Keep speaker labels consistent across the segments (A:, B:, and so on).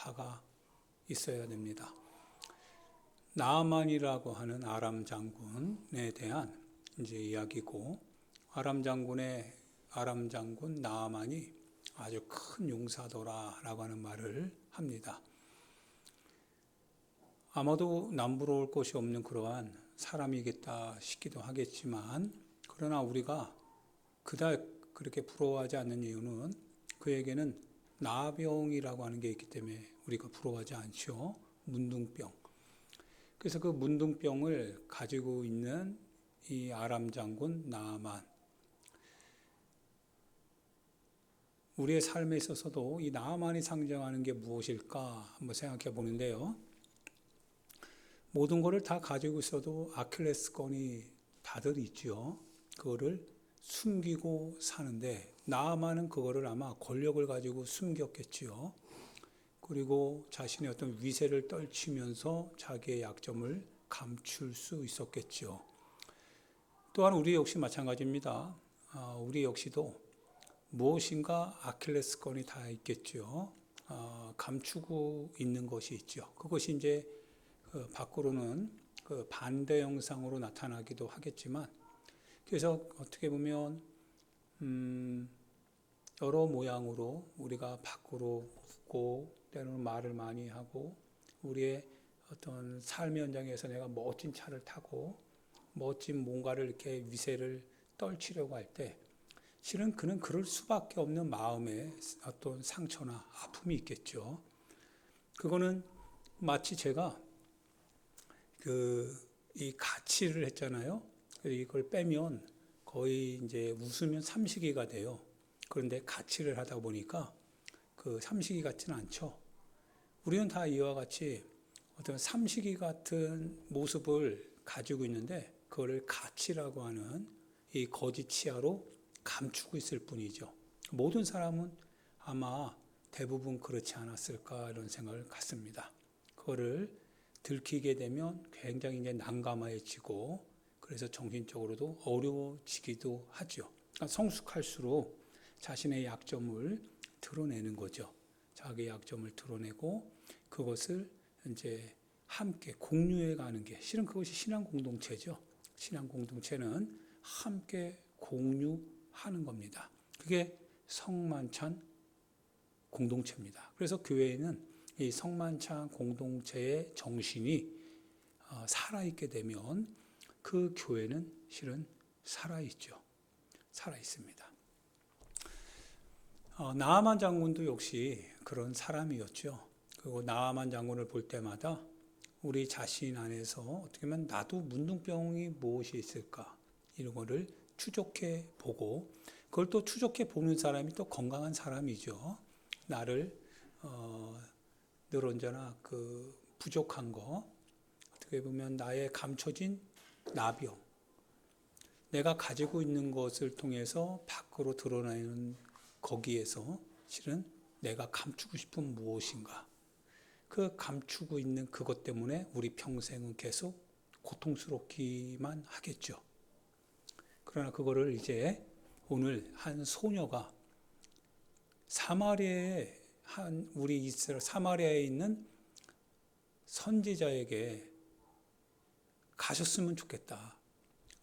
A: 바가 있어야 됩니다. 나아만이라고 하는 아람 장군에 대한 이제 이야기고, 아람 장군 나아만이 아주 큰 용사더라라고 하는 말을 합니다. 아마도 남부러울 것이 없는 그러한 사람이겠다 싶기도 하겠지만, 그러나 우리가 그닥 그렇게 부러워하지 않는 이유는 그에게는 나병이라고 하는 게 있기 때문에 우리가 부러워하지 않죠. 문둥병. 그래서 그 문둥병을 가지고 있는 이 아람 장군 나아만, 우리의 삶에 있어서도 이 나아만이 상징하는 게 무엇일까 한번 생각해 보는데요. 모든 것을 다 가지고 있어도 아킬레스건이 다들 있죠. 그거를 숨기고 사는데, 나아만은 그거를 아마 권력을 가지고 숨겼겠지요. 그리고 자신의 어떤 위세를 떨치면서 자기의 약점을 감출 수 있었겠지요. 또한 우리 역시 마찬가지입니다. 우리 역시도 무엇인가 아킬레스건이 다 있겠죠. 감추고 있는 것이 있죠. 그것이 이제 밖으로는 반대 형상으로 나타나기도 하겠지만, 그래서 어떻게 보면 여러 모양으로 우리가 밖으로 웃고 때로는 말을 많이 하고, 우리의 어떤 삶의 현장에서 내가 멋진 차를 타고 멋진 뭔가를 이렇게 위세를 떨치려고 할 때, 실은 그는 그럴 수밖에 없는 마음의 어떤 상처나 아픔이 있겠죠. 그거는 마치 제가 이 가치를 했잖아요. 이걸 빼면 거의 이제 웃으면 삼식이가 돼요. 그런데 가치를 하다 보니까 그 삼식이 같지는 않죠. 우리는 다 이와 같이 어떤 삼식이 같은 모습을 가지고 있는데, 그거를 가치라고 하는 이 거짓 치아로 감추고 있을 뿐이죠. 모든 사람은 아마 대부분 그렇지 않았을까 이런 생각을 갖습니다. 그거를 들키게 되면 굉장히 이제 난감해지고, 그래서 정신적으로도 어려워지기도 하죠. 그러니까 성숙할수록 자신의 약점을 드러내는 거죠. 자기의 약점을 드러내고 그것을 이제 함께 공유해 가는 게, 실은 그것이 신앙 공동체죠. 신앙 공동체는 함께 공유하는 겁니다. 그게 성만찬 공동체입니다. 그래서 교회에는 이 성만찬 공동체의 정신이 살아있게 되면 그 교회는 실은 살아있죠. 살아있습니다. 나아만 장군도 역시 그런 사람이었죠. 그리고 나아만 장군을 볼 때마다 우리 자신 안에서 어떻게 보면 나도 문둥병이 무엇이 있을까, 이런 거를 추적해 보고, 그걸 또 추적해 보는 사람이 또 건강한 사람이죠. 나를 늘 언제나 그 부족한 거, 어떻게 보면 나의 감춰진 나병, 내가 가지고 있는 것을 통해서 밖으로 드러나는 거기에서 실은 내가 감추고 싶은 무엇인가, 그 감추고 있는 그것 때문에 우리 평생은 계속 고통스럽기만 하겠죠. 그러나 그거를 이제 오늘 한 소녀가 우리 이스라엘 사마리아에 있는 선지자에게 가셨으면 좋겠다.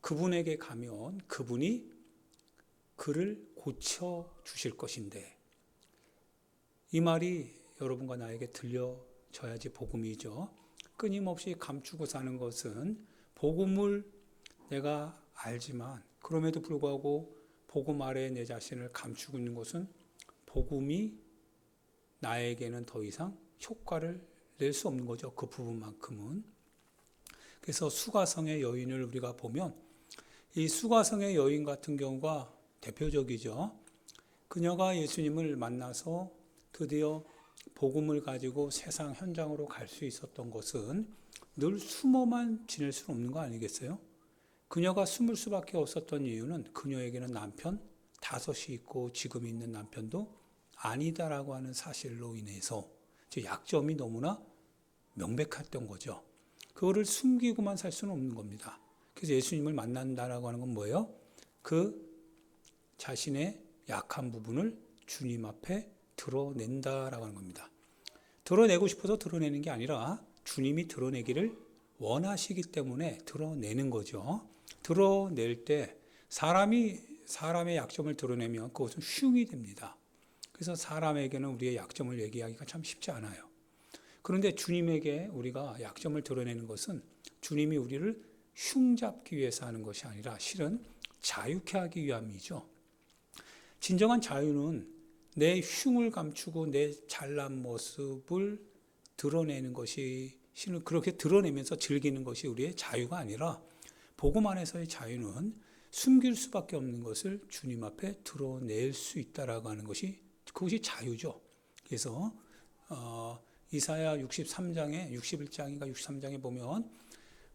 A: 그분에게 가면 그분이 그를 고쳐 주실 것인데, 이 말이 여러분과 나에게 들려져야지 복음이죠. 끊임없이 감추고 사는 것은, 복음을 내가 알지만 그럼에도 불구하고 복음 아래에 내 자신을 감추고 있는 것은 복음이 나에게는 더 이상 효과를 낼 수 없는 거죠. 그 부분만큼은. 그래서 수가성의 여인을 우리가 보면, 이 수가성의 여인 같은 경우가 대표적이죠. 그녀가 예수님을 만나서 드디어 복음을 가지고 세상 현장으로 갈 수 있었던 것은 늘 숨어만 지낼 수는 없는 거 아니겠어요? 그녀가 숨을 수밖에 없었던 이유는 그녀에게는 남편 5이 있고 지금 있는 남편도 아니다라고 하는 사실로 인해서 약점이 너무나 명백했던 거죠. 그거를 숨기고만 살 수는 없는 겁니다. 그래서 예수님을 만난다라고 하는 건 뭐예요? 그 자신의 약한 부분을 주님 앞에 드러낸다라고 하는 겁니다. 드러내고 싶어서 드러내는 게 아니라 주님이 드러내기를 원하시기 때문에 드러내는 거죠. 드러낼 때 사람의 약점을 드러내면 그것은 흉이 됩니다. 그래서 사람에게는 우리의 약점을 얘기하기가 참 쉽지 않아요. 그런데 주님에게 우리가 약점을 드러내는 것은 주님이 우리를 흉잡기 위해서 하는 것이 아니라 실은 자유케 하기 위함이죠. 진정한 자유는 내 흉을 감추고 내 잘난 모습을 드러내는 것이 실은 그렇게 드러내면서 즐기는 것이 우리의 자유가 아니라 복음 안에서의 자유는 숨길 수밖에 없는 것을 주님 앞에 드러낼 수 있다라고 하는 것이 그것이 자유죠. 그래서 이사야 63장에 61장인가 63장에 보면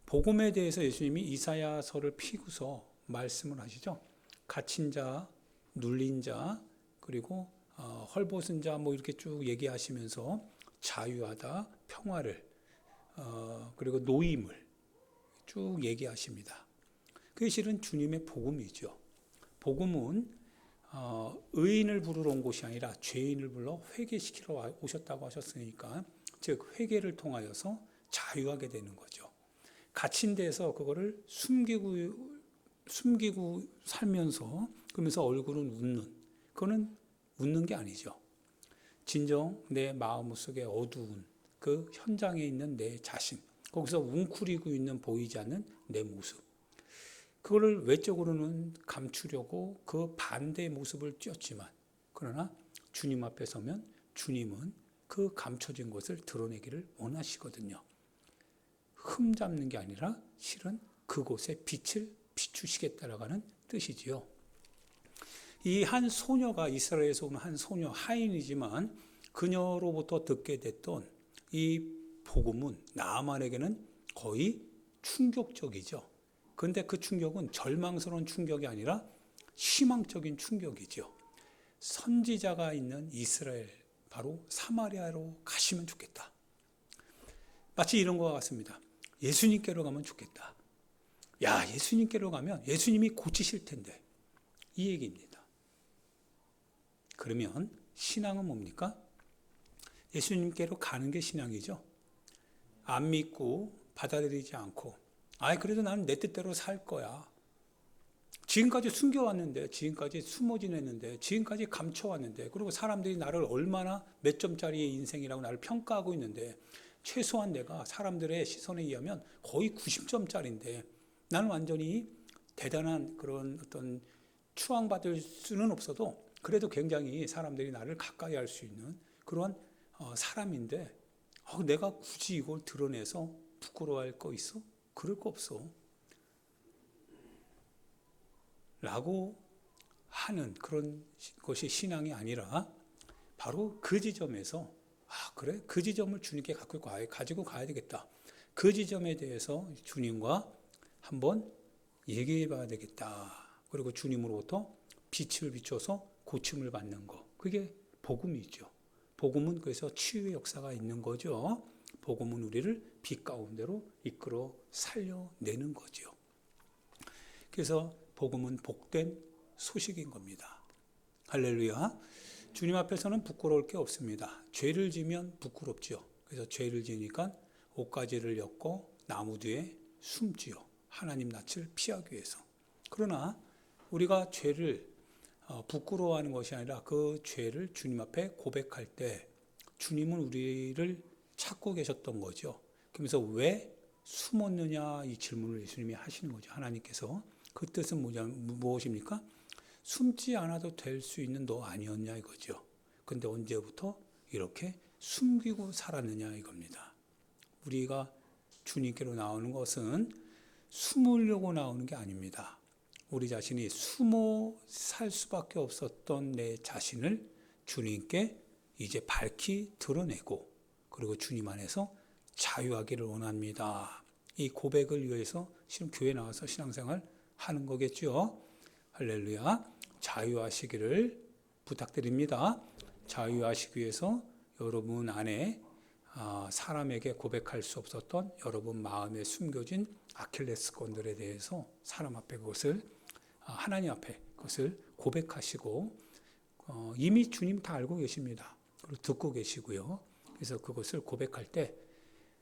A: 복음에 대해서 예수님이 이사야서를 피고서 말씀을 하시죠. 갇힌 자, 눌린 자, 그리고 헐벗은 자 뭐 이렇게 쭉 얘기하시면서 자유하다, 평화를 그리고 노임을 쭉 얘기하십니다. 그게 실은 주님의 복음이죠. 복음은 의인을 부르러 온 곳이 아니라 죄인을 불러 회개시키러 오셨다고 하셨으니까 즉 회개를 통하여서 자유하게 되는 거죠. 갇힌 데서 그거를 숨기고 살면서 그러면서 얼굴은 웃는 그거는 웃는 게 아니죠. 진정 내 마음속에 어두운 그 현장에 있는 내 자신 거기서 웅크리고 있는 보이지 않는 내 모습 그거를 외적으로는 감추려고 그 반대의 모습을 띄었지만 그러나 주님 앞에 서면 주님은 그 감춰진 것을 드러내기를 원하시거든요. 흠잡는 게 아니라 실은 그곳에 빛을 비추시겠다라고 하는 뜻이지요. 이 한 소녀가 이스라엘에서 온 한 소녀 하인이지만 그녀로부터 듣게 됐던 이 복음은 나아만에게는 거의 충격적이죠. 그런데 그 충격은 절망스러운 충격이 아니라 희망적인 충격이죠. 선지자가 있는 이스라엘, 바로 사마리아로 가시면 좋겠다. 마치 이런 것과 같습니다. 예수님께로 가면 좋겠다. 야, 예수님께로 가면 예수님이 고치실 텐데. 이 얘기입니다. 그러면 신앙은 뭡니까? 예수님께로 가는 게 신앙이죠. 안 믿고 받아들이지 않고 그래도 나는 내 뜻대로 살 거야. 지금까지 숨겨왔는데, 지금까지 숨어 지냈는데, 지금까지 감춰왔는데, 그리고 사람들이 나를 얼마나 몇 점짜리의 인생이라고 나를 평가하고 있는데, 최소한 내가 사람들의 시선에 의하면 거의 90점짜리인데, 나는 완전히 대단한 그런 어떤 추앙받을 수는 없어도, 그래도 굉장히 사람들이 나를 가까이 할 수 있는 그런 사람인데, 내가 굳이 이걸 드러내서 부끄러워할 거 있어? 그럴 거 없어. 라고 하는 그런 것이 신앙이 아니라 바로 그 지점에서 그래? 그 지점을 주님께 가지고 가야 되겠다. 그 지점에 대해서 주님과 한번 얘기해 봐야 되겠다. 그리고 주님으로부터 빛을 비춰서 고침을 받는 거. 그게 복음이죠. 복음은 그래서 치유의 역사가 있는 거죠. 복음은 우리를 빛 가운데로 이끌어 살려내는 거죠. 그래서 복음은 복된 소식인 겁니다. 할렐루야. 주님 앞에서는 부끄러울 게 없습니다. 죄를 지면 부끄럽죠. 그래서 죄를 지니까 옷가지를 엮고 나무 뒤에 숨지요. 하나님 낯을 피하기 위해서. 그러나 우리가 죄를 부끄러워하는 것이 아니라 그 죄를 주님 앞에 고백할 때 주님은 우리를 찾고 계셨던 거죠. 그러면서 왜 숨었느냐 이 질문을 예수님이 하시는 거죠. 하나님께서. 그 뜻은 무엇입니까? 숨지 않아도 될 수 있는 너 아니었냐 이거죠. 근데 언제부터 이렇게 숨기고 살았느냐 이겁니다. 우리가 주님께로 나오는 것은 숨으려고 나오는 게 아닙니다. 우리 자신이 숨어 살 수밖에 없었던 내 자신을 주님께 이제 밝히 드러내고 그리고 주님 안에서 자유하기를 원합니다. 이 고백을 위해서 지금 교회 나와서 신앙생활 하는 거겠죠. 할렐루야. 자유하시기를 부탁드립니다. 자유하시기 위해서 여러분 안에 사람에게 고백할 수 없었던 여러분 마음에 숨겨진 아킬레스건들에 대해서 사람 앞에 그것을 하나님 앞에 그것을 고백하시고 이미 주님 다 알고 계십니다. 그리고 듣고 계시고요. 그래서 그것을 고백할 때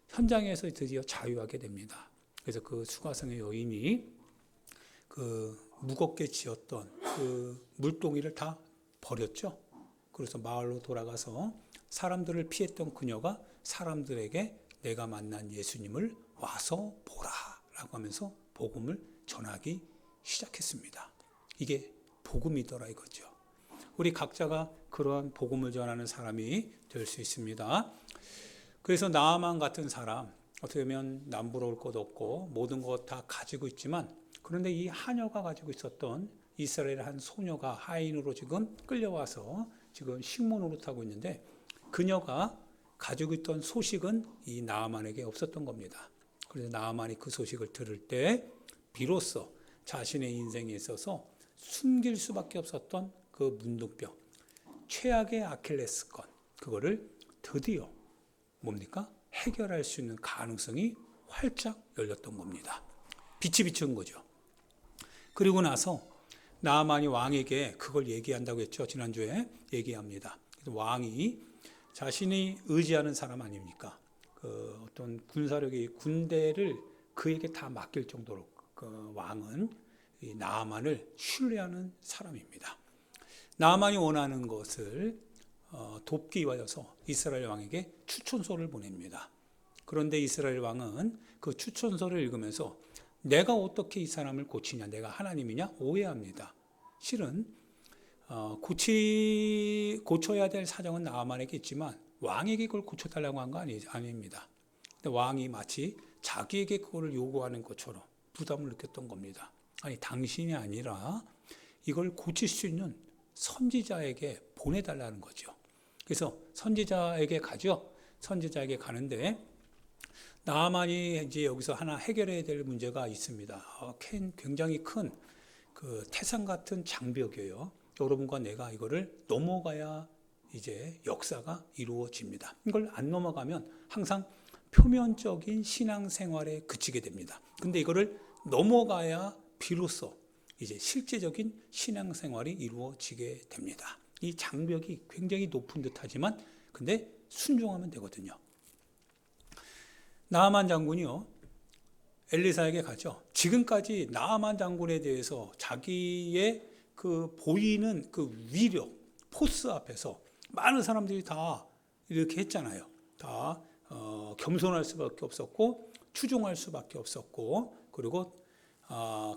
A: 현장에서 드디어 자유하게 됩니다. 그래서 그 수가성의 여인이 그 무겁게 지었던 그 물동이를 다 버렸죠. 그래서 마을로 돌아가서 사람들을 피했던 그녀가 사람들에게 내가 만난 예수님을 와서 보라 라고 하면서 복음을 전하기 시작했습니다. 이게 복음이더라 이거죠. 우리 각자가 그러한 복음을 전하는 사람이 될 수 있습니다. 그래서 나아만 같은 사람, 어떻게 보면 남부러울 것 없고 모든 것 다 가지고 있지만, 그런데 이 하녀가 가지고 있었던 이스라엘의 한 소녀가 하인으로 지금 끌려와서 지금 식모 노릇하고 있는데, 그녀가 가지고 있던 소식은 이 나아만에게 없었던 겁니다. 그래서 나아만이 그 소식을 들을 때 비로소 자신의 인생에 있어서 숨길 수밖에 없었던 그 문둥병, 최악의 아킬레스건, 그거를 드디어 뭡니까? 해결할 수 있는 가능성이 활짝 열렸던 겁니다. 빛이 비춘 거죠. 그리고 나서 나아만이 왕에게 그걸 얘기한다고 했죠. 지난주에 얘기합니다. 왕이 자신이 의지하는 사람 아닙니까? 그 어떤 군사력이 군대를 그에게 다 맡길 정도로 그 왕은 이 나아만을 신뢰하는 사람입니다. 나아만이 원하는 것을 돕기 위하여서 이스라엘 왕에게 추천서를 보냅니다. 그런데 이스라엘 왕은 그 추천서를 읽으면서 내가 어떻게 이 사람을 고치냐, 내가 하나님이냐 오해합니다. 실은 고쳐야 될 사정은 나아만에게 있지만 왕에게 그걸 고쳐달라고 한 거 아닙니다. 근데 왕이 마치 자기에게 그걸 요구하는 것처럼 부담을 느꼈던 겁니다. 아니, 당신이 아니라 이걸 고칠 수 있는 선지자에게 보내달라는 거죠. 그래서 선지자에게 가죠. 선지자에게 가는데 나아만이 이제 여기서 하나 해결해야 될 문제가 있습니다. 굉장히 큰 그 태산 같은 장벽이에요. 여러분과 내가 이거를 넘어가야 이제 역사가 이루어집니다. 이걸 안 넘어가면 항상 표면적인 신앙생활에 그치게 됩니다. 근데 이거를 넘어가야 비로소 이제 실제적인 신앙생활이 이루어지게 됩니다. 이 장벽이 굉장히 높은 듯하지만 근데 순종하면 되거든요. 나아만 장군이요, 엘리사에게 가죠. 지금까지 나아만 장군에 대해서 자기의 그 보이는 그 위력, 포스 앞에서 많은 사람들이 다 이렇게 했잖아요. 다 겸손할 수밖에 없었고 추종할 수밖에 없었고, 그리고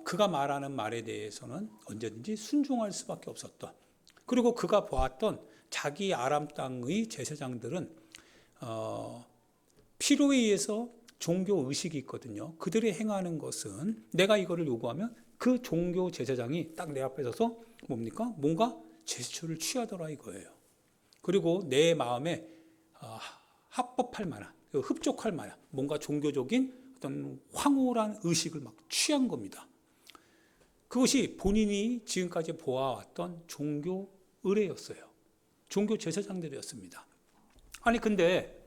A: 그가 말하는 말에 대해서는 언제든지 순종할 수밖에 없었던, 그리고 그가 보았던 자기 아람 땅의 제사장들은 필요에 의해서 종교 의식이 있거든요. 그들이 행하는 것은 내가 이거를 요구하면 그 종교 제사장이 딱 내 앞에 서서 뭡니까? 뭔가 제스처를 취하더라 이거예요. 그리고 내 마음에 합법할 만한, 흡족할 만한 뭔가 종교적인 어떤 황홀한 의식을 막 취한 겁니다. 그것이 본인이 지금까지 보아왔던 종교 의례였어요. 종교 제사장들이었습니다. 아니 근데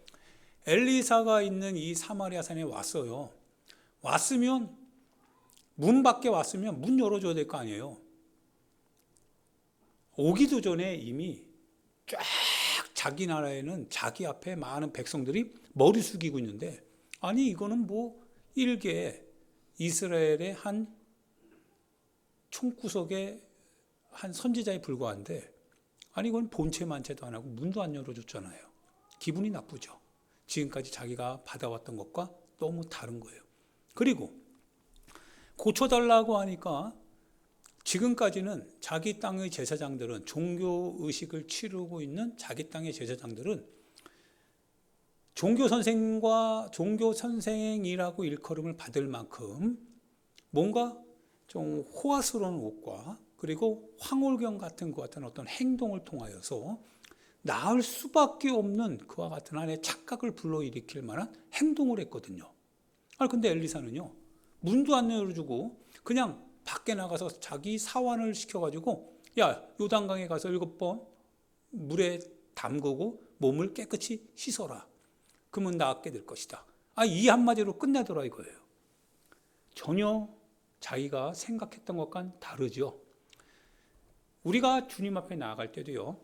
A: 엘리사가 있는 이 사마리아 산에 왔어요. 왔으면 문 밖에 왔으면 문 열어줘야 될 거 아니에요. 오기도 전에 이미 쫙 자기 나라에는 자기 앞에 많은 백성들이 머리 숙이고 있는데, 아니 이거는 뭐 일개 이스라엘의 한 총구석의 한 선지자에 불과한데, 아니 이건 본체만체도 안 하고 문도 안 열어줬잖아요. 기분이 나쁘죠. 지금까지 자기가 받아왔던 것과 너무 다른 거예요. 그리고 고쳐달라고 하니까 지금까지는 자기 땅의 제사장들은, 종교의식을 치르고 있는 자기 땅의 제사장들은 종교선생이라고 일컬음을 받을 만큼 뭔가 좀 호화스러운 옷과 그리고 황홀경 같은 그 같은 어떤 행동을 통하여서 나을 수밖에 없는 그와 같은 한의 착각을 불러일으킬 만한 행동을 했거든요. 근데 엘리사는요, 문도 안 열어주고 그냥 밖에 나가서 자기 사환을 시켜가지고 야, 요단강에 가서 7번 물에 담그고 몸을 깨끗이 씻어라. 그러면 낫게 될 것이다. 이 한마디로 끝내더라 이거예요. 전혀 자기가 생각했던 것과는 다르죠. 우리가 주님 앞에 나아갈 때도요,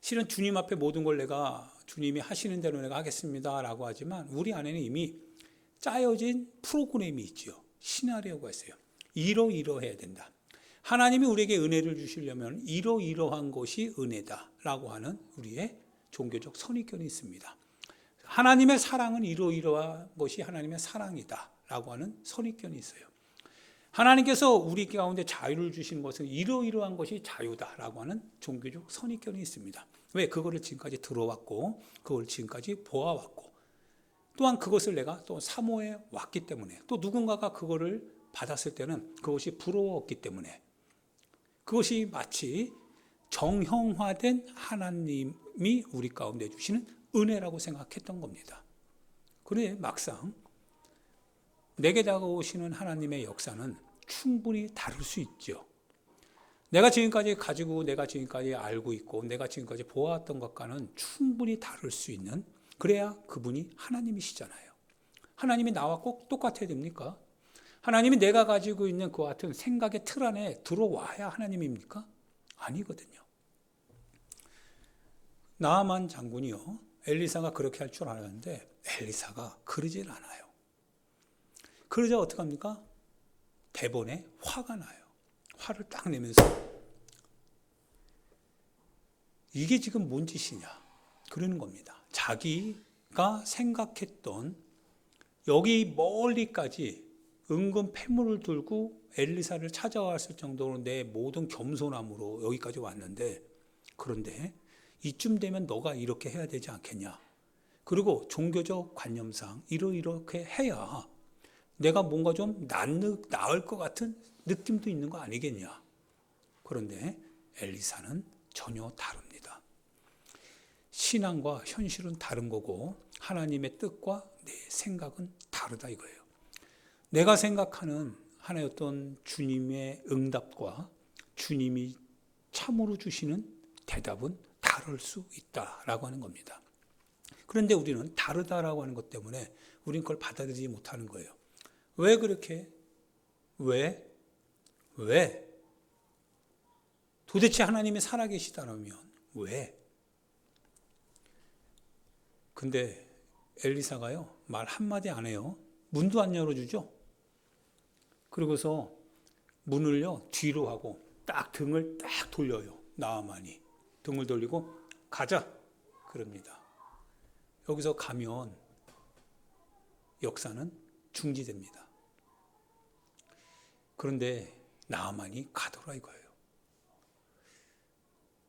A: 실은 주님 앞에 모든 걸 내가 주님이 하시는 대로 내가 하겠습니다 라고 하지만 우리 안에는 이미 짜여진 프로그램이 있죠. 시나리오가 있어요. 이러이러해야 된다. 하나님이 우리에게 은혜를 주시려면 이러이러한 것이 은혜다라고 하는 우리의 종교적 선입견이 있습니다. 하나님의 사랑은 이러이러한 것이 하나님의 사랑이다라고 하는 선입견이 있어요. 하나님께서 우리 가운데 자유를 주신 것은 이러이러한 것이 자유다라고 하는 종교적 선입견이 있습니다. 왜? 그거를 지금까지 들어왔고 그걸 지금까지 보아왔고 또한 그것을 내가 또 사모해 왔기 때문에 또 누군가가 그거를 받았을 때는 그것이 부러웠기 때문에 그것이 마치 정형화된 하나님이 우리 가운데 주시는 은혜라고 생각했던 겁니다. 그런데 막상 내게 다가오시는 하나님의 역사는 충분히 다를 수 있죠. 내가 지금까지 가지고 내가 지금까지 알고 있고 내가 지금까지 보아왔던 것과는 충분히 다를 수 있는, 그래야 그분이 하나님이시잖아요. 하나님이 나와 꼭 똑같아야 됩니까? 하나님이 내가 가지고 있는 그 같은 생각의 틀 안에 들어와야 하나님입니까? 아니거든요. 나아만 장군이요, 엘리사가 그렇게 할 줄 알았는데 엘리사가 그러질 않아요. 그러자 어떡합니까? 대번에 화가 나요. 화를 딱 내면서 이게 지금 뭔 짓이냐 그러는 겁니다. 자기가 생각했던 여기 멀리까지 은근 패물을 들고 엘리사를 찾아왔을 정도로 내 모든 겸손함으로 여기까지 왔는데, 그런데 이쯤 되면 너가 이렇게 해야 되지 않겠냐, 그리고 종교적 관념상 이렇게 해야 내가 뭔가 좀 나을 것 같은 느낌도 있는 거 아니겠냐. 그런데 엘리사는 전혀 다릅니다. 신앙과 현실은 다른 거고 하나님의 뜻과 내 생각은 다르다 이거예요. 내가 생각하는 하나의 어떤 주님의 응답과 주님이 참으로 주시는 대답은 다를 수 있다라고 하는 겁니다. 그런데 우리는 다르다라고 하는 것 때문에 우리는 그걸 받아들이지 못하는 거예요. 왜 그렇게? 왜? 도대체 하나님이 살아계시다면 왜? 근데 엘리사가요, 말 한마디 안 해요. 문도 안 열어주죠. 그리고서 문을요 뒤로 하고 딱 등을 딱 돌려요. 나아만이 등을 돌리고 가자 그럽니다. 여기서 가면 역사는 중지됩니다. 그런데 나아만이 가더라 이거예요.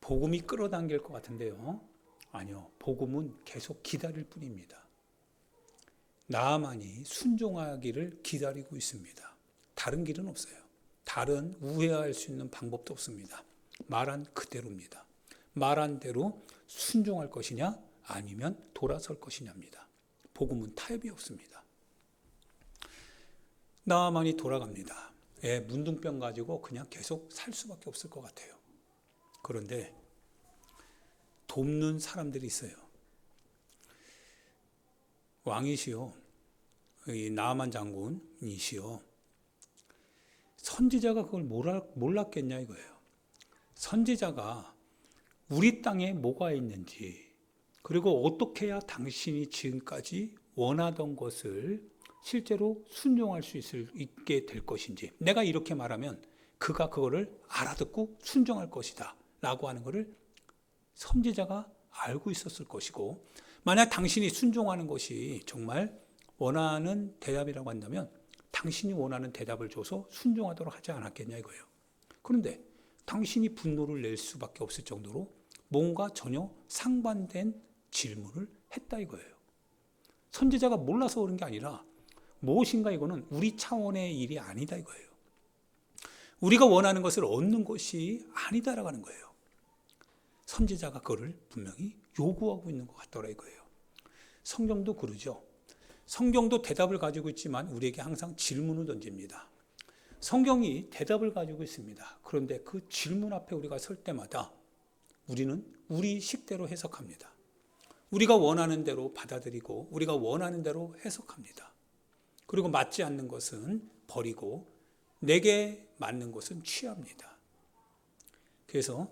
A: 복음이 끌어당길 것 같은데요, 아니요, 복음은 계속 기다릴 뿐입니다. 나아만이 순종하기를 기다리고 있습니다. 다른 길은 없어요. 다른 우회할 수 있는 방법도 없습니다. 말한 그대로입니다. 말한 대로 순종할 것이냐 아니면 돌아설 것이냐입니다. 복음은 타협이 없습니다. 나아만이 돌아갑니다. 문둥병 가지고 그냥 계속 살 수밖에 없을 것 같아요. 그런데 돕는 사람들이 있어요. 왕이시요, 나아만 장군이시요, 선지자가 그걸 몰랐겠냐 이거예요. 선지자가 우리 땅에 뭐가 있는지, 그리고 어떻게 해야 당신이 지금까지 원하던 것을 실제로 순종할 수 있게 될 것인지, 내가 이렇게 말하면 그가 그거를 알아듣고 순종할 것이다 라고 하는 것을 선지자가 알고 있었을 것이고, 만약 당신이 순종하는 것이 정말 원하는 대답이라고 한다면 당신이 원하는 대답을 줘서 순종하도록 하지 않았겠냐 이거예요. 그런데 당신이 분노를 낼 수밖에 없을 정도로 뭔가 전혀 상반된 질문을 했다 이거예요. 선지자가 몰라서 그런 게 아니라 무엇인가 이거는 우리 차원의 일이 아니다 이거예요. 우리가 원하는 것을 얻는 것이 아니다라고 하는 거예요. 선지자가 그거를 분명히 요구하고 있는 것 같더라 이거예요. 성경도 그러죠. 성경도 대답을 가지고 있지만 우리에게 항상 질문을 던집니다. 성경이 대답을 가지고 있습니다. 그런데 그 질문 앞에 우리가 설 때마다 우리는 우리 식대로 해석합니다. 우리가 원하는 대로 받아들이고 우리가 원하는 대로 해석합니다. 그리고 맞지 않는 것은 버리고 내게 맞는 것은 취합니다. 그래서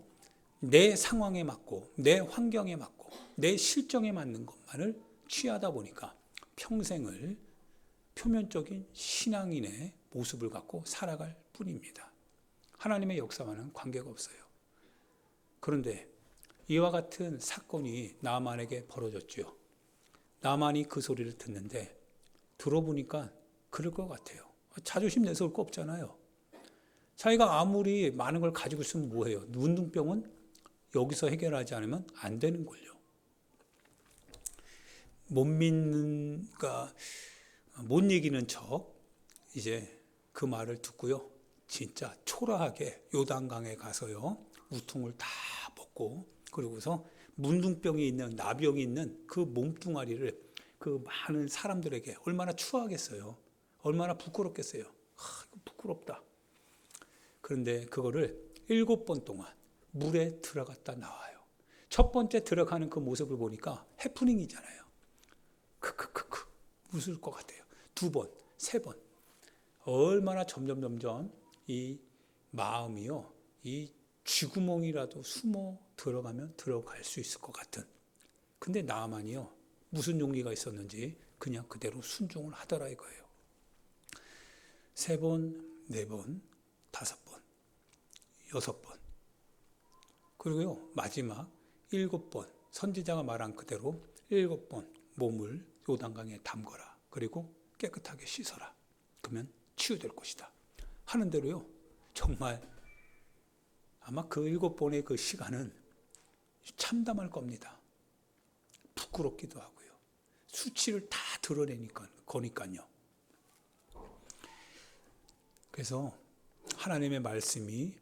A: 내 상황에 맞고 내 환경에 맞고 하고 내 실정에 맞는 것만을 취하다 보니까 평생을 표면적인 신앙인의 모습을 갖고 살아갈 뿐입니다. 하나님의 역사와는 관계가 없어요. 그런데 이와 같은 사건이 나만에게 벌어졌죠. 나만이 그 소리를 듣는데 들어보니까 그럴 것 같아요. 자존심 내세울 거 없잖아요. 자기가 아무리 많은 걸 가지고 있으면 뭐해요? 문둥병은 여기서 해결하지 않으면 안 되는 걸요. 못 믿는, 그러니까 못 이기는 척 이제 그 말을 듣고요. 진짜 초라하게 요단강에 가서요. 우통을 다 벗고 그러고서 문둥병이 있는 나병이 있는 그 몸뚱아리를 그 많은 사람들에게 얼마나 추하겠어요. 얼마나 부끄럽겠어요. 이거 부끄럽다. 그런데 그거를 7번 동안 물에 들어갔다 나와요. 첫 번째 들어가는 그 모습을 보니까 해프닝이잖아요. 크크크크 웃을 것 같아요. 2번, 3번. 얼마나 점점 이 마음이요. 이 쥐구멍이라도 숨어 들어가면 들어갈 수 있을 것 같은. 근데 나만이요. 무슨 용기가 있었는지 그냥 그대로 순종을 하더라 이거예요. 3번, 4번, 5번, 6번. 그리고요. 마지막 7번. 선지자가 말한 그대로 7번 몸을 요단강에 담거라. 그리고 깨끗하게 씻어라. 그러면 치유될 것이다. 하는 대로요. 정말 아마 그 7번의 그 시간은 참담할 겁니다. 부끄럽기도 하고요. 수치를 다 거니까요. 그래서 하나님의 말씀이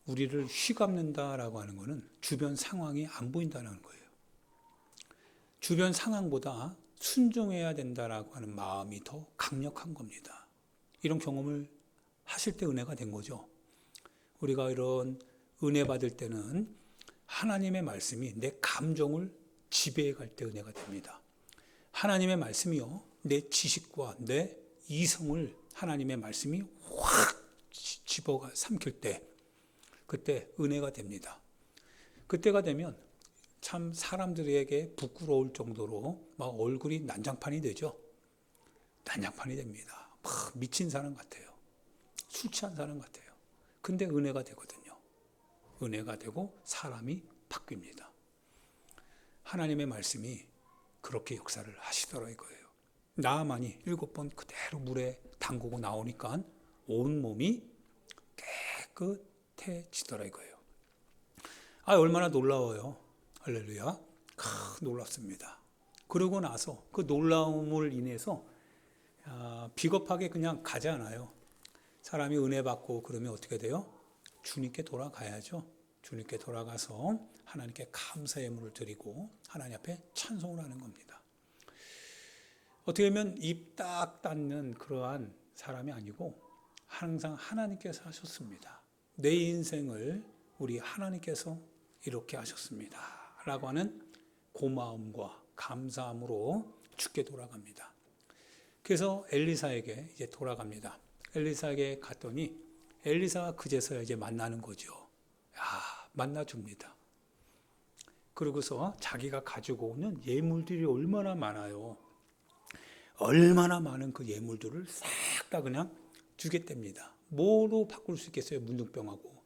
A: 우리를 휘감는다라고 하는 것은 주변 상황이 안 보인다는 거예요. 주변 상황보다 순종해야 된다라고 하는 마음이 더 강력한 겁니다. 이런 경험을 하실 때 은혜가 된 거죠. 우리가 이런 은혜 받을 때는 하나님의 말씀이 내 감정을 지배해 갈 때 은혜가 됩니다. 하나님의 말씀이요. 내 지식과 내 이성을 하나님의 말씀이 확 집어가 삼킬 때 그때 은혜가 됩니다. 그때가 되면 참 사람들에게 부끄러울 정도로 막 얼굴이 난장판이 되죠. 난장판이 됩니다. 막 미친 사람 같아요. 술 취한 사람 같아요. 근데 은혜가 되거든요. 은혜가 되고 사람이 바뀝니다. 하나님의 말씀이 그렇게 역사를 하시더라 이거예요. 나만이 7번 그대로 물에 담그고 나오니까 온몸이 깨끗해지더라 이거예요. 얼마나 놀라워요. 할렐루야. 놀랍습니다. 그러고 나서 그 놀라움을 인해서 비겁하게 그냥 가지 않아요. 사람이 은혜 받고 그러면 어떻게 돼요? 주님께 돌아가야죠. 주님께 돌아가서 하나님께 감사의 예물을 드리고 하나님 앞에 찬송을 하는 겁니다. 어떻게 보면 입 딱 닫는 그러한 사람이 아니고 항상 하나님께서 하셨습니다. 내 인생을 우리 하나님께서 이렇게 하셨습니다. 라고 하는 고마움과 감사함으로 주께 돌아갑니다. 그래서 엘리사에게 이제 돌아갑니다. 엘리사에게 갔더니 엘리사가 그제서야 이제 만나는 거죠. 만나줍니다. 그러고서 자기가 가지고 오는 예물들이 얼마나 많아요. 얼마나 많은 그 예물들을 싹 다 그냥 주겠답니다. 뭐로 바꿀 수 있겠어요? 문둥병하고.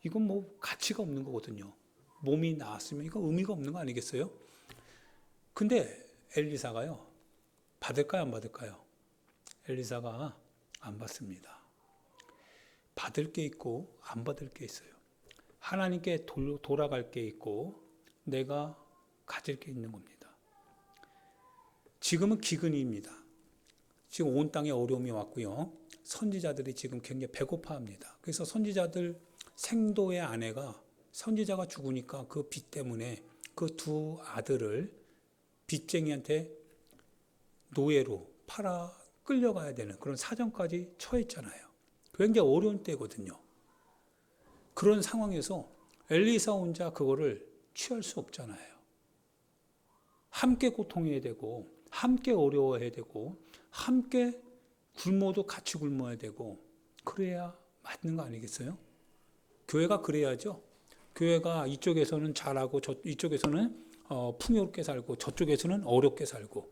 A: 이건 뭐 가치가 없는 거거든요. 몸이 나았으면 이거 의미가 없는 거 아니겠어요? 근데 엘리사가요. 받을까요? 안 받을까요? 엘리사가 안 받습니다. 받을 게 있고 안 받을 게 있어요. 하나님께 돌아갈 게 있고 내가 가질 게 있는 겁니다. 지금은 기근입니다. 지금 온 땅에 어려움이 왔고요. 선지자들이 지금 굉장히 배고파합니다. 그래서 선지자들 생도의 아내가 선지자가 죽으니까 그 빚 때문에 그 2 아들을 빚쟁이한테 노예로 팔아 끌려가야 되는 그런 사정까지 처했잖아요. 굉장히 어려운 때거든요. 그런 상황에서 엘리사 혼자 그거를 취할 수 없잖아요. 함께 고통해야 되고 함께 어려워해야 되고 함께 굶어도 같이 굶어야 되고 그래야 맞는 거 아니겠어요? 교회가 그래야죠. 교회가 이쪽에서는 잘하고 이쪽에서는 풍요롭게 살고 저쪽에서는 어렵게 살고,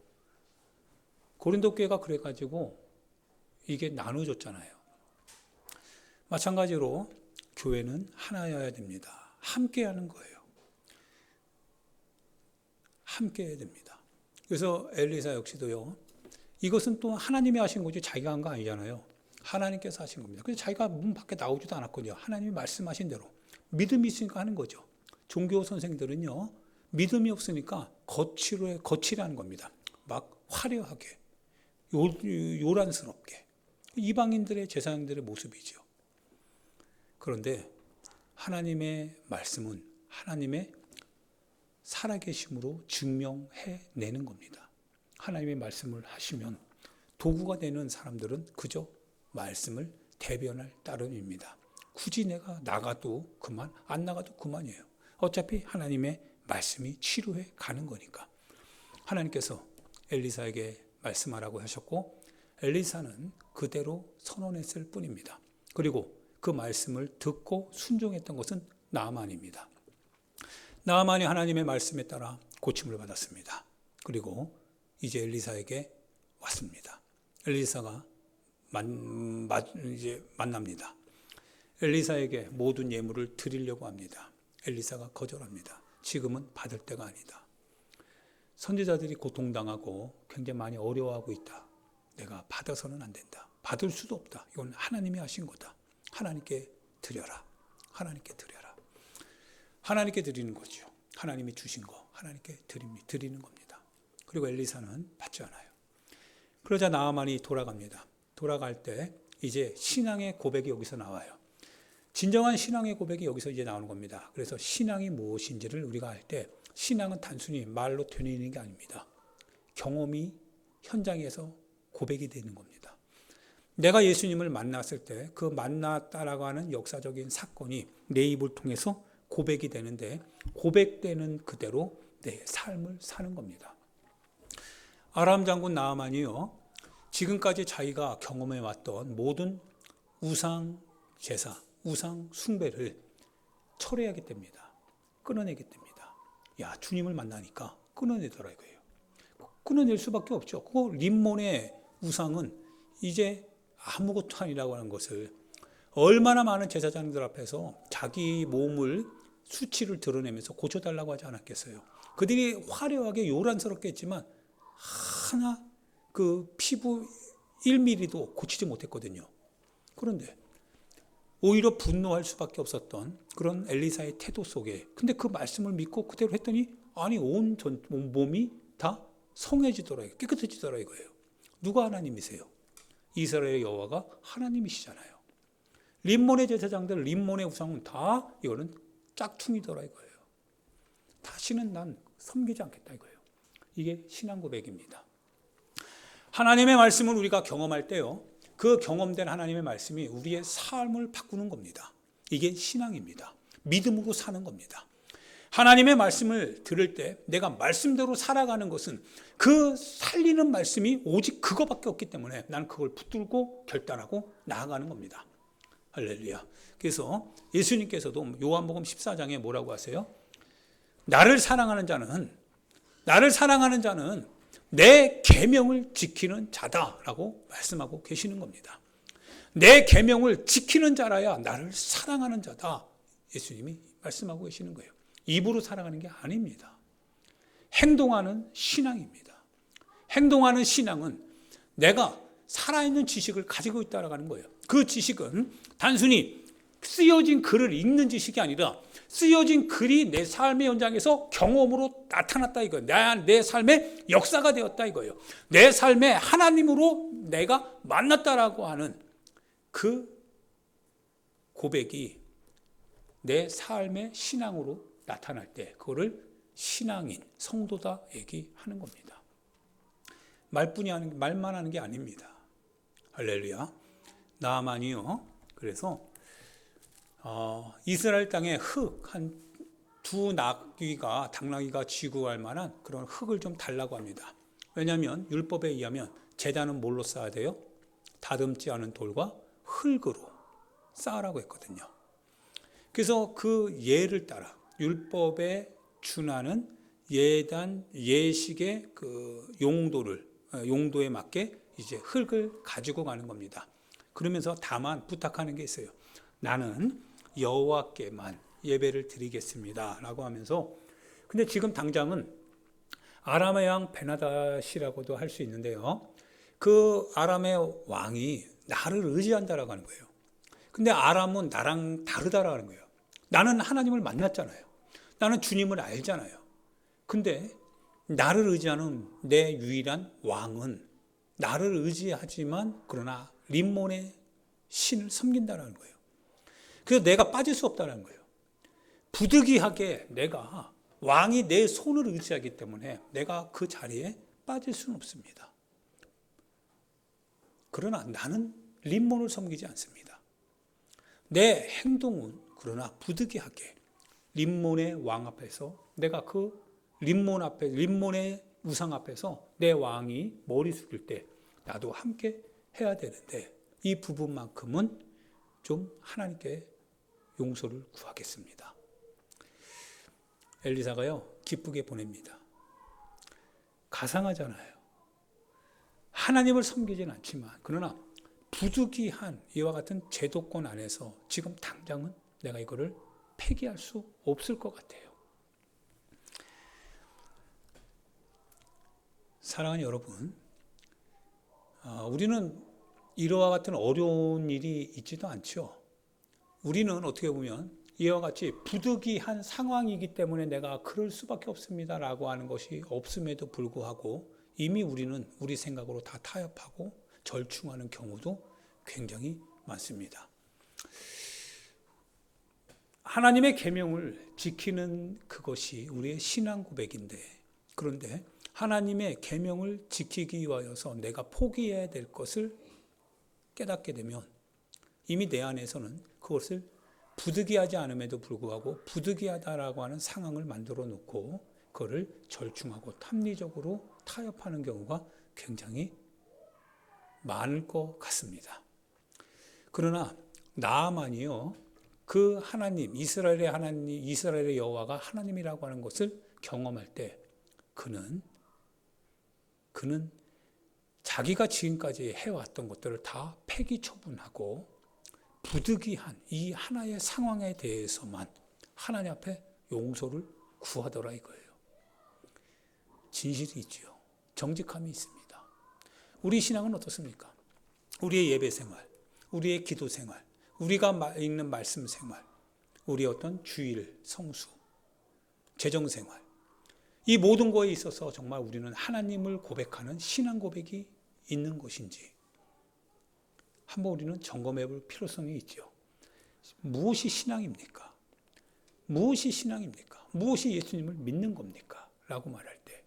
A: 고린도 교회가 그래가지고 이게 나눠졌잖아요. 마찬가지로 교회는 하나여야 됩니다. 함께 하는 거예요. 함께 해야 됩니다. 그래서 엘리사 역시도요, 이것은 또 하나님이 하신 거지 자기가 한 거 아니잖아요. 하나님께서 하신 겁니다. 그래서 자기가 문 밖에 나오지도 않았거든요. 하나님이 말씀하신 대로 믿음이 있으니까 하는 거죠. 종교 선생들은요, 믿음이 없으니까 거칠하는 겁니다. 막 화려하게, 요란스럽게. 이방인들의 제사장들의 모습이죠. 그런데 하나님의 말씀은 하나님의 살아계심으로 증명해내는 겁니다. 하나님의 말씀을 하시면 도구가 되는 사람들은 그저 말씀을 대변할 따름입니다. 굳이 내가 나가도 그만, 안 나가도 그만이에요. 어차피 하나님의 말씀이 치료해 가는 거니까. 하나님께서 엘리사에게 말씀하라고 하셨고, 엘리사는 그대로 선언했을 뿐입니다. 그리고 그 말씀을 듣고 순종했던 것은 나아만입니다. 나아만이 하나님의 말씀에 따라 고침을 받았습니다. 그리고 이제 엘리사에게 왔습니다. 엘리사가 이제 만납니다. 엘리사에게 모든 예물을 드리려고 합니다. 엘리사가 거절합니다. 지금은 받을 때가 아니다. 선지자들이 고통당하고 굉장히 많이 어려워하고 있다. 내가 받아서는 안 된다. 받을 수도 없다. 이건 하나님이 하신 거다. 하나님께 드려라. 하나님께 드려라. 하나님께 드리는 거죠. 하나님이 주신 거 하나님께 드리는 겁니다. 그리고 엘리사는 받지 않아요. 그러자 나아만이 돌아갑니다. 돌아갈 때 이제 신앙의 고백이 여기서 나와요. 진정한 신앙의 고백이 여기서 이제 나오는 겁니다. 그래서 신앙이 무엇인지를 우리가 알 때, 신앙은 단순히 말로 되뇌이는 게 아닙니다. 경험이 현장에서 고백이 되는 겁니다. 내가 예수님을 만났을 때 그 만났다라고 하는 역사적인 사건이 내 입을 통해서 고백이 되는데, 고백되는 그대로 내 삶을 사는 겁니다. 아람 장군 나아만이요, 지금까지 자기가 경험해왔던 모든 우상 제사, 우상 숭배를 철회하겠답니다. 끊어내겠답니다. 야, 주님을 만나니까 끊어내더라 이거예요. 끊어낼 수밖에 없죠. 그 림몬의 우상은 이제 아무것도 아니라고 하는 것을, 얼마나 많은 제사장들 앞에서 자기 몸을 수치를 드러내면서 고쳐달라고 하지 않았겠어요. 그들이 화려하게 요란스럽게 했지만 하나 그 피부 1mm도 고치지 못했거든요. 그런데 오히려 분노할 수밖에 없었던 그런 엘리사의 태도 속에, 근데 그 말씀을 믿고 그대로 했더니 아니 온 몸이 다 성해지더라, 깨끗해지더라 이거예요. 누가 하나님이세요? 이스라엘의 여호와가 하나님이시잖아요. 림몬의 제사장들, 림몬의 우상은 다 이거는 짝퉁이더라 이거예요. 다시는 난 섬기지 않겠다 이거예요. 이게 신앙 고백입니다. 하나님의 말씀을 우리가 경험할 때요, 그 경험된 하나님의 말씀이 우리의 삶을 바꾸는 겁니다. 이게 신앙입니다. 믿음으로 사는 겁니다. 하나님의 말씀을 들을 때 내가 말씀대로 살아가는 것은 그 살리는 말씀이 오직 그거밖에 없기 때문에 나는 그걸 붙들고 결단하고 나아가는 겁니다. 할렐루야. 그래서 예수님께서도 요한복음 14장에 뭐라고 하세요? 나를 사랑하는 자는 내 계명을 지키는 자다라고 말씀하고 계시는 겁니다. 내 계명을 지키는 자라야 나를 사랑하는 자다. 예수님이 말씀하고 계시는 거예요. 입으로 살아가는 게 아닙니다. 행동하는 신앙입니다. 행동하는 신앙은 내가 살아있는 지식을 가지고 있다라고 하는 거예요. 그 지식은 단순히 쓰여진 글을 읽는 지식이 아니라 쓰여진 글이 내 삶의 현장에서 경험으로 나타났다 이거예요. 내 삶의 역사가 되었다 이거예요. 내 삶에 하나님으로 내가 만났다라고 하는 그 고백이 내 삶의 신앙으로 나타날 때 그거를 신앙인, 성도다 얘기하는 겁니다. 말만 하는 게 아닙니다. 할렐루야. 나아만이요, 그래서 이스라엘 땅에 흙 한 두 당나귀가 쥐고 갈 만한 그런 흙을 좀 달라고 합니다. 왜냐하면 율법에 의하면 제단은 뭘로 쌓아야 돼요? 다듬지 않은 돌과 흙으로 쌓으라고 했거든요. 그래서 그 예를 따라 율법에 준하는 예단 예식의 그 용도에 맞게 이제 흙을 가지고 가는 겁니다. 그러면서 다만 부탁하는 게 있어요. 나는 여호와께만 예배를 드리겠습니다라고 하면서, 근데 지금 당장은 아람의 왕 베나닷이라고도 할 수 있는데요. 그 아람의 왕이 나를 의지한다라고 하는 거예요. 근데 아람은 나랑 다르다라는 거예요. 나는 하나님을 만났잖아요. 나는 주님을 알잖아요. 근데 나를 의지하는 내 유일한 왕은 나를 의지하지만 그러나 림몬의 신을 섬긴다는 거예요. 그래서 내가 빠질 수 없다는 거예요. 부득이하게 내가 왕이 내 손을 의지하기 때문에 내가 그 자리에 빠질 수는 없습니다. 그러나 나는 림몬을 섬기지 않습니다. 내 행동은 그러나 부득이하게 림몬의 왕 앞에서 내가 그 림몬의 우상 앞에서 내 왕이 머리 숙일 때 나도 함께 해야 되는데 이 부분만큼은 좀 하나님께 용서를 구하겠습니다. 엘리사가요, 기쁘게 보냅니다. 가상하잖아요. 하나님을 섬기진 않지만 그러나 부득이한 이와 같은 제도권 안에서 지금 당장은 내가 이거를 폐기할 수 없을 것 같아요. 사랑하는 여러분, 우리는 이와 같은 어려운 일이 있지도 않죠. 우리는 어떻게 보면 이와 같이 부득이한 상황이기 때문에 내가 그럴 수밖에 없습니다라고 하는 것이 없음에도 불구하고 이미 우리는 우리 생각으로 다 타협하고 절충하는 경우도 굉장히 많습니다. 하나님의 계명을 지키는 그것이 우리의 신앙 고백인데, 그런데 하나님의 계명을 지키기 위하여서 내가 포기해야 될 것을 깨닫게 되면 이미 내 안에서는 그것을 부득이하지 않음에도 불구하고 부득이하다라고 하는 상황을 만들어 놓고 그거를 절충하고 합리적으로 타협하는 경우가 굉장히 많을 것 같습니다. 그러나 나아만이요, 그 하나님, 이스라엘의 여호와가 하나님이라고 하는 것을 경험할 때 그는 자기가 지금까지 해왔던 것들을 다 폐기 처분하고 부득이한 이 하나의 상황에 대해서만 하나님 앞에 용서를 구하더라 이거예요. 진실이 있죠. 정직함이 있습니다. 우리 신앙은 어떻습니까? 우리의 예배 생활, 우리의 기도 생활, 우리가 읽는 말씀 생활, 우리의 어떤 주일, 성수, 재정 생활, 이 모든 거에 있어서 정말 우리는 하나님을 고백하는 신앙 고백이 있는 것인지 한번 우리는 점검해 볼 필요성이 있죠. 무엇이 신앙입니까? 무엇이 신앙입니까? 무엇이 예수님을 믿는 겁니까? 라고 말할 때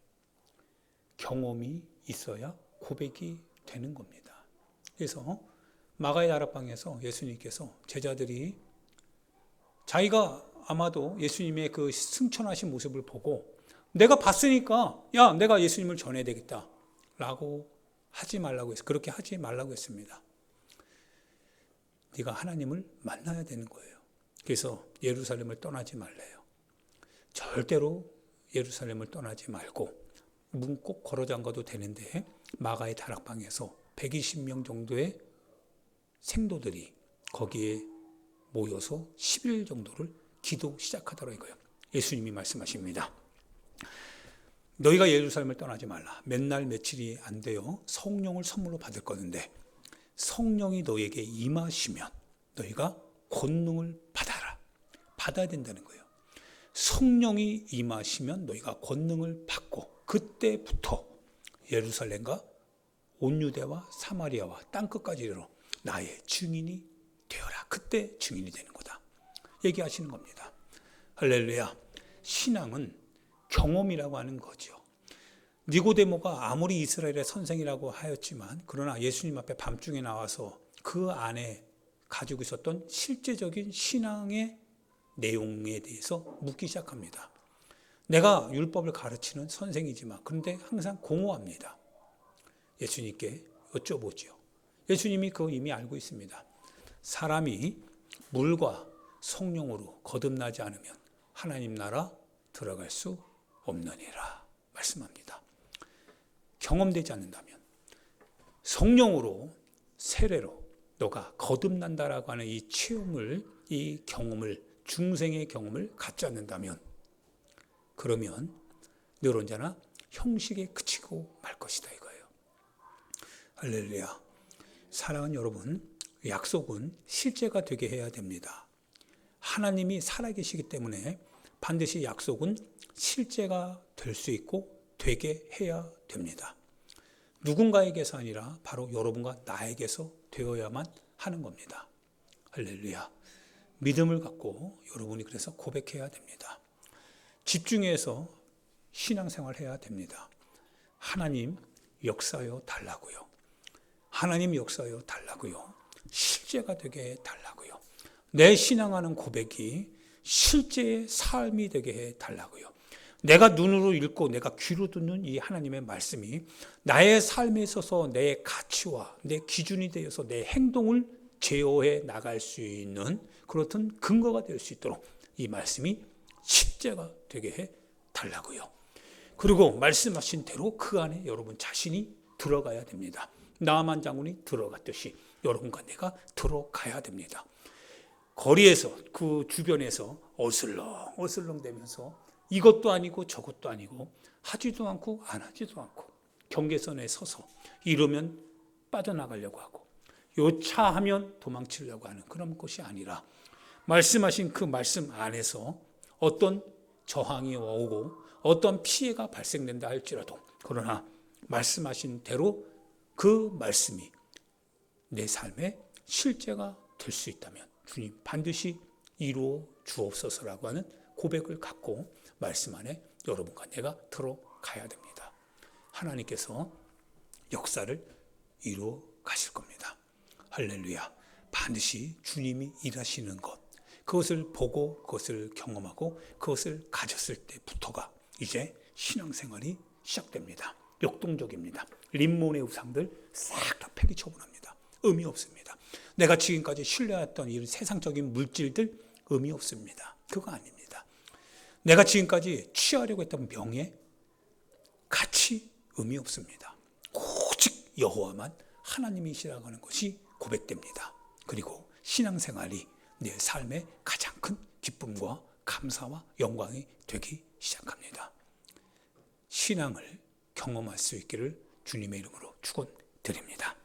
A: 경험이 있어야 고백이 되는 겁니다. 그래서 마가의 다락방에서 예수님께서 제자들이 자기가 아마도 예수님의 그 승천하신 모습을 보고 내가 봤으니까 야 내가 예수님을 전해야 되겠다 라고 하지 말라고 했어요. 그렇게 하지 말라고 했습니다. 네가 하나님을 만나야 되는 거예요. 그래서 예루살렘을 떠나지 말래요. 절대로 예루살렘을 떠나지 말고 문 꼭 걸어 잠가도 되는데 마가의 다락방에서 120명 정도의 생도들이 거기에 모여서 10일 정도를 기도 시작하더라 이거예요. 예수님이 말씀하십니다. 너희가 예루살렘을 떠나지 말라. 몇 날 며칠이 안 돼요. 성령을 선물로 받을 거는데 성령이 너에게 임하시면 너희가 권능을 받아야 된다는 거예요. 성령이 임하시면 너희가 권능을 받고 그때부터 예루살렘과 온 유대와 사마리아와 땅끝까지 이르러 나의 증인이 되어라. 그때 증인이 되는 거다. 얘기하시는 겁니다. 할렐루야. 신앙은 경험이라고 하는 거죠. 니고데모가 아무리 이스라엘의 선생이라고 하였지만 그러나 예수님 앞에 밤중에 나와서 그 안에 가지고 있었던 실제적인 신앙의 내용에 대해서 묻기 시작합니다. 내가 율법을 가르치는 선생이지만 그런데 항상 공허합니다. 예수님께 여쭤보죠. 예수님이 그거 이미 알고 있습니다. 사람이 물과 성령으로 거듭나지 않으면 하나님 나라 들어갈 수 없느니라 말씀합니다. 경험되지 않는다면, 성령으로 세례로 너가 거듭난다라고 하는 이 체험을, 이 경험을, 중생의 경험을 갖지 않는다면, 그러면 늘 언제나 형식에 그치고 말 것이다 이거예요. 할렐루야. 사랑하는 여러분, 약속은 실제가 되게 해야 됩니다. 하나님이 살아계시기 때문에 반드시 약속은 실제가 될 수 있고 되게 해야 됩니다. 누군가에게서 아니라 바로 여러분과 나에게서 되어야만 하는 겁니다. 할렐루야. 믿음을 갖고 여러분이 그래서 고백해야 됩니다. 집중해서 신앙생활 해야 됩니다. 하나님 역사하여 달라고요. 하나님 역사하여 달라고요. 실제가 되게 해 달라고요. 내 신앙하는 고백이 실제의 삶이 되게 해 달라고요. 내가 눈으로 읽고 내가 귀로 듣는 이 하나님의 말씀이 나의 삶에 있어서 내 가치와 내 기준이 되어서 내 행동을 제어해 나갈 수 있는 그렇던 근거가 될 수 있도록 이 말씀이 실제가 되게 해 달라고요. 그리고 말씀하신 대로 그 안에 여러분 자신이 들어가야 됩니다. 나만 장군이 들어갔듯이 여러분과 내가 들어가야 됩니다. 거리에서 그 주변에서 어슬렁 대면서 이것도 아니고 저것도 아니고 하지도 않고 안 하지도 않고 경계선에 서서 이러면 빠져나가려고 하고 요차하면 도망치려고 하는 그런 것이 아니라 말씀하신 그 말씀 안에서 어떤 저항이 오고 어떤 피해가 발생된다 할지라도 그러나 말씀하신 대로 그 말씀이 내 삶의 실제가 될 수 있다면 주님 반드시 이루어 주옵소서라고 하는 고백을 갖고 말씀 안에 여러분과 내가 들어가야 됩니다. 하나님께서 역사를 이루어 가실 겁니다. 할렐루야. 반드시 주님이 일하시는 것, 그것을 보고 그것을 경험하고 그것을 가졌을 때부터가 이제 신앙생활이 시작됩니다. 역동적입니다. 림몬의 우상들 싹 다 폐기 처분합니다. 의미 없습니다. 내가 지금까지 신뢰했던 이 세상적인 물질들 의미 없습니다. 그거 아닙니다. 내가 지금까지 취하려고 했던 명예, 가치 의미 없습니다. 오직 여호와만 하나님이시라고 하는 것이 고백됩니다. 그리고 신앙생활이 내 삶의 가장 큰 기쁨과 감사와 영광이 되기 시작합니다. 신앙을 경험할 수 있기를 주님의 이름으로 축원드립니다.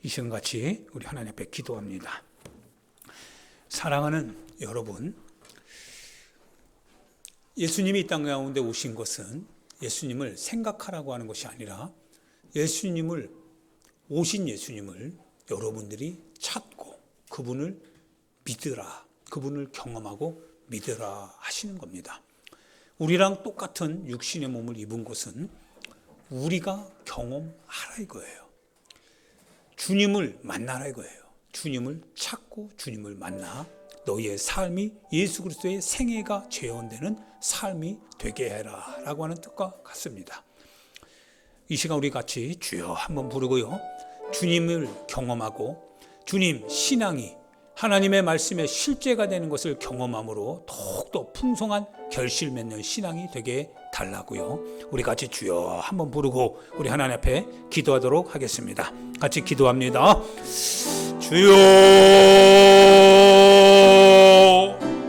A: 이 시간 같이 우리 하나님 앞에 기도합니다. 사랑하는 여러분, 예수님이 이 땅 가운데 오신 것은 예수님을 생각하라고 하는 것이 아니라 오신 예수님을 여러분들이 찾고 그분을 믿으라, 그분을 경험하고 믿으라 하시는 겁니다. 우리랑 똑같은 육신의 몸을 입은 것은 우리가 경험하라 이거예요. 주님을 만나라 이거예요. 주님을 찾고 주님을 만나 너희의 삶이 예수 그리스도의 생애가 재현되는 삶이 되게 해라 라고 하는 뜻과 같습니다. 이 시간 우리 같이 주여 한번 부르고요. 주님을 경험하고 주님 신앙이 하나님의 말씀에 실제가 되는 것을 경험함으로 더욱더 풍성한 결실 맺는 신앙이 되게 달라고요. 우리 같이 주여 한번 부르고 우리 하나님 앞에 기도하도록 하겠습니다. 같이 기도합니다. 주여